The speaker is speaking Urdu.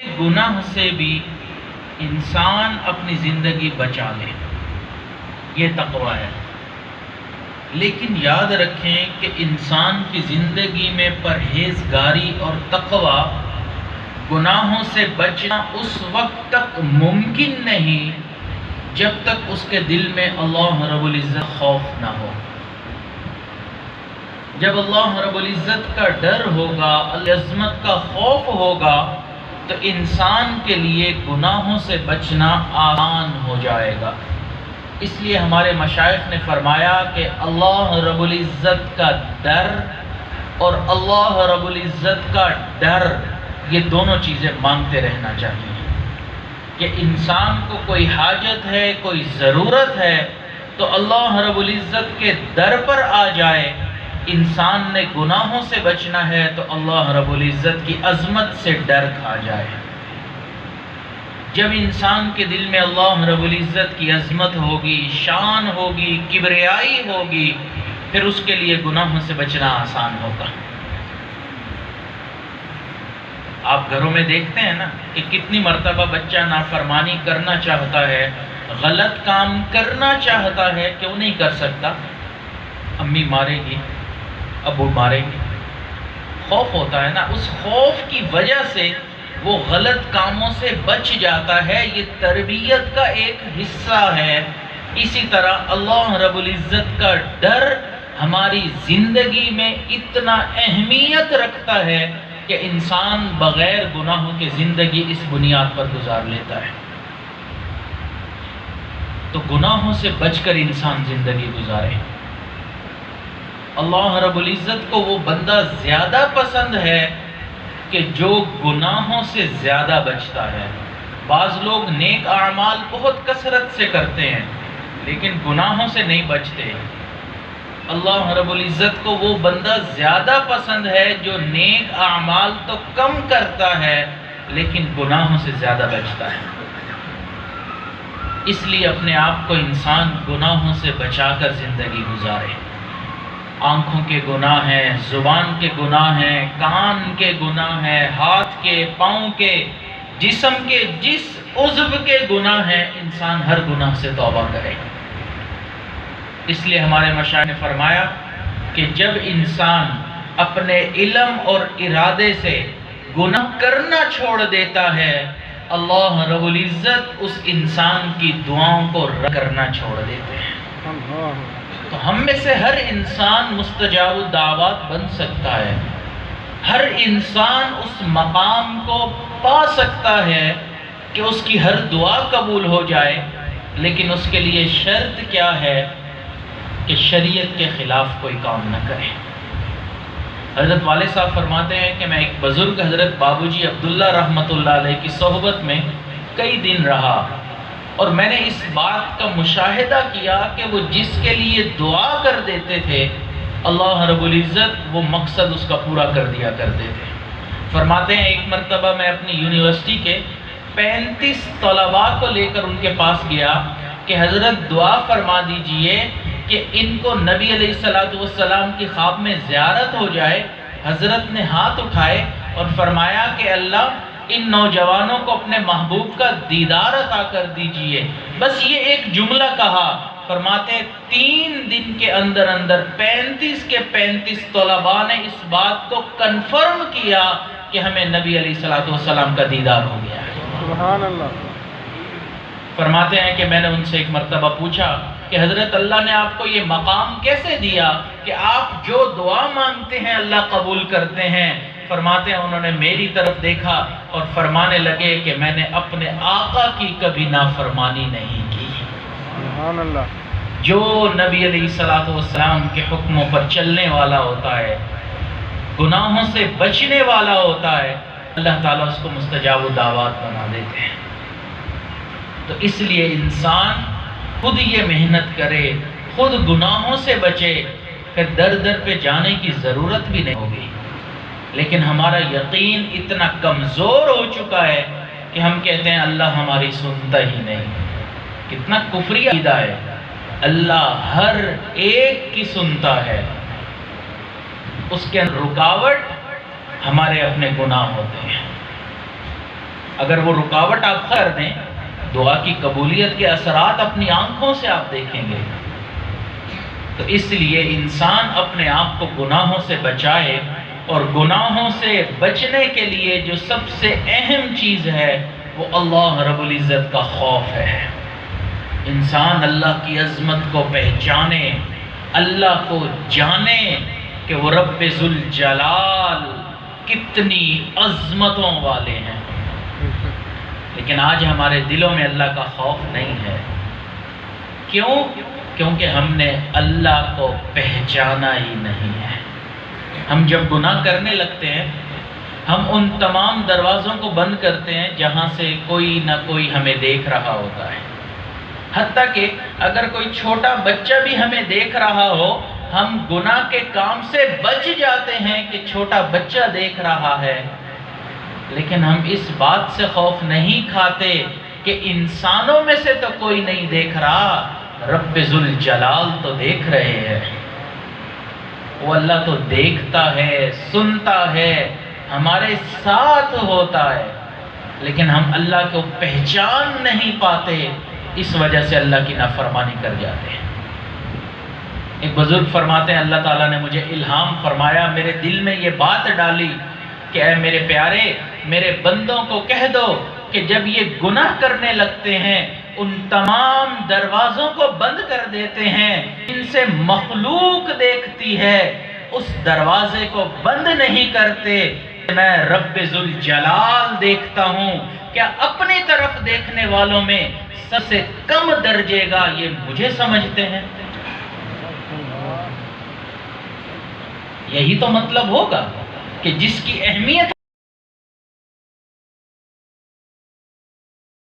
گناہ سے بھی انسان اپنی زندگی بچا لے، یہ تقوی ہے۔ لیکن یاد رکھیں کہ انسان کی زندگی میں پرہیزگاری اور تقوی، گناہوں سے بچنا اس وقت تک ممکن نہیں جب تک اس کے دل میں اللہ رب العزت خوف نہ ہو۔ جب اللہ رب العزت کا ڈر ہوگا، عظمت کا خوف ہوگا، تو انسان کے لیے گناہوں سے بچنا آسان ہو جائے گا۔ اس لیے ہمارے مشائخ نے فرمایا کہ اللہ رب العزت کا ڈر اور اللہ رب العزت کا ڈر، یہ دونوں چیزیں مانگتے رہنا چاہیے کہ انسان کو کوئی حاجت ہے، کوئی ضرورت ہے تو اللہ رب العزت کے در پر آ جائے۔ انسان نے گناہوں سے بچنا ہے تو اللہ رب العزت کی عظمت سے ڈر کھا جائے۔ جب انسان کے دل میں اللہ رب العزت کی عظمت ہوگی، شان ہوگی، کبریائی ہوگی، پھر اس کے لیے گناہوں سے بچنا آسان ہوگا۔ آپ گھروں میں دیکھتے ہیں نا کہ کتنی مرتبہ بچہ نافرمانی کرنا چاہتا ہے، غلط کام کرنا چاہتا ہے، کیوں نہیں کر سکتا؟ امی مارے گی، ابو مارے گی، خوف ہوتا ہے نا، اس خوف کی وجہ سے وہ غلط کاموں سے بچ جاتا ہے۔ یہ تربیت کا ایک حصہ ہے۔ اسی طرح اللہ رب العزت کا ڈر ہماری زندگی میں اتنا اہمیت رکھتا ہے کہ انسان بغیر گناہوں کے زندگی اس بنیاد پر گزار لیتا ہے۔ تو گناہوں سے بچ کر انسان زندگی گزارے۔ اللہ رب العزت کو وہ بندہ زیادہ پسند ہے کہ جو گناہوں سے زیادہ بچتا ہے۔ بعض لوگ نیک اعمال بہت کثرت سے کرتے ہیں لیکن گناہوں سے نہیں بچتے۔ اللہ رب العزت کو وہ بندہ زیادہ پسند ہے جو نیک اعمال تو کم کرتا ہے لیکن گناہوں سے زیادہ بچتا ہے۔ اس لیے اپنے آپ کو انسان گناہوں سے بچا کر زندگی گزارے۔ آنکھوں کے گناہ ہیں، زبان کے گناہ ہیں، کان کے گناہ ہیں، ہاتھ کے، پاؤں کے، جسم کے جس عضو کے گناہ ہیں، انسان ہر گناہ سے توبہ کرے۔ اس لیے ہمارے مشائخ نے فرمایا کہ جب انسان اپنے علم اور ارادے سے گناہ کرنا چھوڑ دیتا ہے، اللہ رب العزت اس انسان کی دعاؤں کو رد کرنا چھوڑ دیتے ہیں۔ تو ہم میں سے ہر انسان مستجاب الدعوات بن سکتا ہے، ہر انسان اس مقام کو پا سکتا ہے کہ اس کی ہر دعا قبول ہو جائے، لیکن اس کے لیے شرط کیا ہے کہ شریعت کے خلاف کوئی کام نہ کرے۔ حضرت والد صاحب فرماتے ہیں کہ میں ایک بزرگ حضرت بابو جی عبداللہ رحمۃ اللہ علیہ کی صحبت میں کئی دن رہا اور میں نے اس بات کا مشاہدہ کیا کہ وہ جس کے لیے دعا کر دیتے تھے اللہ رب العزت وہ مقصد اس کا پورا کر دیا کرتے تھے۔ فرماتے ہیں ایک مرتبہ میں اپنی یونیورسٹی کے 35 طلباء کو لے کر ان کے پاس گیا کہ حضرت دعا فرما دیجئے کہ ان کو نبی علیہ السلام کی خواب میں زیارت ہو جائے۔ حضرت نے ہاتھ اٹھائے اور فرمایا کہ اللہ ان نوجوانوں کو اپنے محبوب کا دیدار عطا کر دیجئے۔ بس یہ ایک جملہ کہا، فرماتے ہیں 3 دن کے اندر 35 کے 35 طلباء نے اس بات کو کنفرم کیا کہ ہمیں نبی علیہ السلام کا دیدار ہو گیا ہے۔ سبحان اللہ۔ فرماتے ہیں کہ میں نے ان سے ایک مرتبہ پوچھا کہ حضرت اللہ نے آپ کو یہ مقام کیسے دیا کہ آپ جو دعا مانگتے ہیں اللہ قبول کرتے ہیں؟ فرماتے ہیں انہوں نے میری طرف دیکھا اور فرمانے لگے کہ میں نے اپنے آقا کی کبھی نافرمانی نہیں کی۔ سبحان اللہ۔ جو نبی علیہ السلام کے حکموں پر چلنے والا ہوتا ہے، گناہوں سے بچنے والا ہوتا ہے، اللہ تعالیٰ اس کو مستجاب الدعوات بنا دیتے ہیں۔ تو اس لیے انسان خود یہ محنت کرے، خود گناہوں سے بچے، پھر در در پہ جانے کی ضرورت بھی نہیں ہوگی۔ لیکن ہمارا یقین اتنا کمزور ہو چکا ہے کہ ہم کہتے ہیں اللہ ہماری سنتا ہی نہیں۔ کتنا کفری عقیدہ ہے، اللہ ہر ایک کی سنتا ہے، اس کے رکاوٹ ہمارے اپنے گناہ ہوتے ہیں۔ اگر وہ رکاوٹ آپ کر دیں، دعا کی قبولیت کے اثرات اپنی آنکھوں سے آپ دیکھیں گے۔ تو اس لیے انسان اپنے آپ کو گناہوں سے بچائے، اور گناہوں سے بچنے کے لیے جو سب سے اہم چیز ہے وہ اللہ رب العزت کا خوف ہے۔ انسان اللہ کی عظمت کو پہچانے، اللہ کو جانے کہ وہ رب ذوالجلال کتنی عظمتوں والے ہیں۔ لیکن آج ہمارے دلوں میں اللہ کا خوف نہیں ہے۔ کیوں؟ کیونکہ ہم نے اللہ کو پہچانا ہی نہیں ہے۔ ہم جب گناہ کرنے لگتے ہیں، ہم ان تمام دروازوں کو بند کرتے ہیں جہاں سے کوئی نہ کوئی ہمیں دیکھ رہا ہوتا ہے۔ حتیٰ کہ اگر کوئی چھوٹا بچہ بھی ہمیں دیکھ رہا ہو، ہم گناہ کے کام سے بچ جاتے ہیں کہ چھوٹا بچہ دیکھ رہا ہے۔ لیکن ہم اس بات سے خوف نہیں کھاتے کہ انسانوں میں سے تو کوئی نہیں دیکھ رہا، رب ذوالجلال تو دیکھ رہے ہیں۔ وہ اللہ تو دیکھتا ہے، سنتا ہے، ہمارے ساتھ ہوتا ہے، لیکن ہم اللہ کو پہچان نہیں پاتے، اس وجہ سے اللہ کی نافرمانی کر جاتے ہیں۔ ایک بزرگ فرماتے ہیں اللہ تعالیٰ نے مجھے الہام فرمایا، میرے دل میں یہ بات ڈالی کہ اے میرے پیارے، میرے بندوں کو کہہ دو کہ جب یہ گناہ کرنے لگتے ہیں، ان تمام دروازوں کو بند کر دیتے ہیں، ان سے مخلوق دیکھتی ہے، اس دروازے کو بند نہیں کرتے، میں رب ذوالجلال دیکھتا ہوں۔ کیا اپنی طرف دیکھنے والوں میں سب سے کم درجے گا یہ مجھے سمجھتے ہیں؟ یہی تو مطلب ہوگا کہ جس کی اہمیت